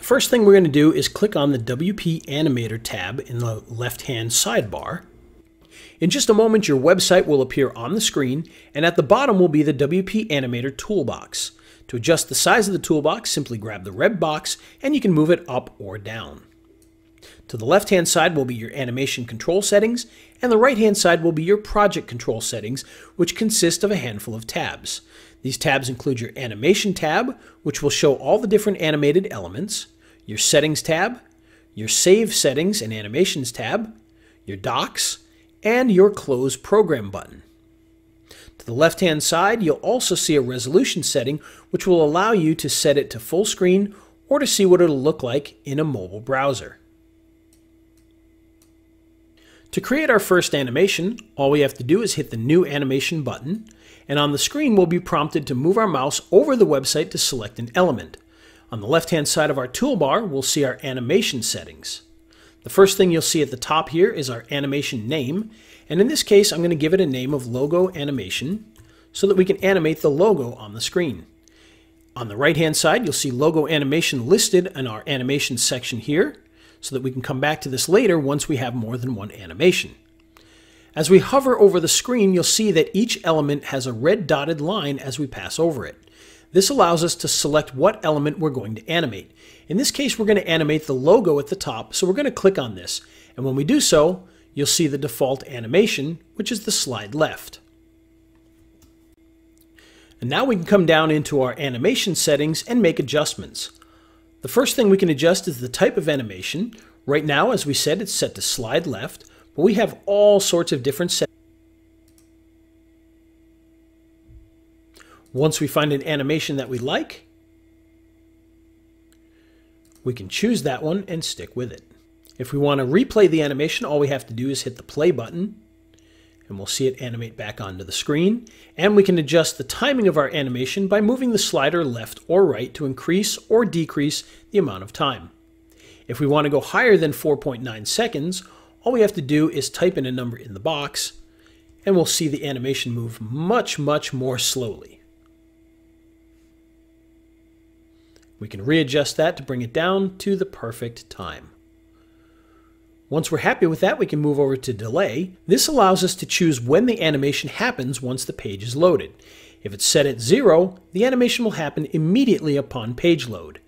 First thing we're going to do is click on the WP Animator tab in the left-hand sidebar. In just a moment, your website will appear on the screen, and at the bottom will be the WP Animator toolbox. To adjust the size of the toolbox, simply grab the red box and you can move it up or down. To the left-hand side will be your animation control settings, and the right-hand side will be your project control settings, which consist of a handful of tabs. These tabs include your Animation tab, which will show all the different animated elements, your Settings tab, your Save Settings and Animations tab, your Docs, and your Close Program button. To the left-hand side, you'll also see a resolution setting, which will allow you to set it to full screen or to see what it'll look like in a mobile browser. To create our first animation, all we have to do is hit the New Animation button, and on the screen we'll be prompted to move our mouse over the website to select an element. On the left-hand side of our toolbar, we'll see our animation settings. The first thing you'll see at the top here is our animation name, and in this case I'm going to give it a name of Logo Animation so that we can animate the logo on the screen. On the right-hand side, you'll see Logo Animation listed in our animation section here, so that we can come back to this later once we have more than one animation. As we hover over the screen, you'll see that each element has a red dotted line as we pass over it. This allows us to select what element we're going to animate. In this case, we're going to animate the logo at the top, so we're going to click on this. And when we do so, you'll see the default animation, which is the slide left. And now we can come down into our animation settings and make adjustments. The first thing we can adjust is the type of animation. Right now, as we said, it's set to slide left, but we have all sorts of different settings. Once we find an animation that we like, we can choose that one and stick with it. If we want to replay the animation, all we have to do is hit the play button, and we'll see it animate back onto the screen. And we can adjust the timing of our animation by moving the slider left or right to increase or decrease the amount of time. If we want to go higher than 4.9 seconds, all we have to do is type in a number in the box, and we'll see the animation move much more slowly. We can readjust that to bring it down to the perfect time. Once we're happy with that, we can move over to delay. This allows us to choose when the animation happens once the page is loaded. If it's set at 0, the animation will happen immediately upon page load.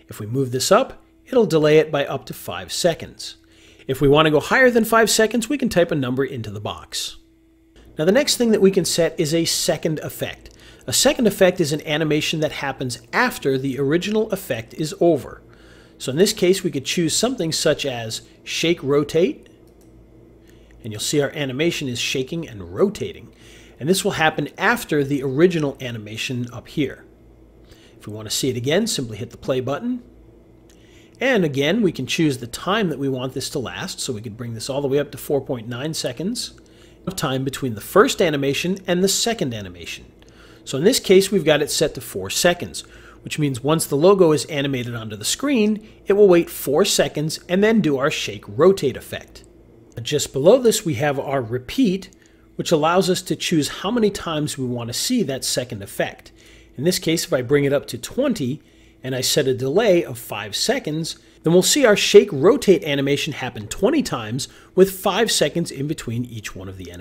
If we move this up, it'll delay it by up to 5 seconds. If we want to go higher than 5 seconds, we can type a number into the box. Now the next thing that we can set is a second effect. A second effect is an animation that happens after the original effect is over. So in this case, we could choose something such as Shake Rotate, and you'll see our animation is shaking and rotating. And this will happen after the original animation up here. If we want to see it again, simply hit the play button. And again, we can choose the time that we want this to last, so we could bring this all the way up to 4.9 seconds of time between the first animation and the second animation. So in this case, we've got it set to 4 seconds, which means once the logo is animated onto the screen, it will wait 4 seconds and then do our Shake Rotate effect. Just below this, we have our Repeat, which allows us to choose how many times we want to see that second effect. In this case, if I bring it up to 20 and I set a delay of 5 seconds, then we'll see our Shake Rotate animation happen 20 times with 5 seconds in between each one of the animations.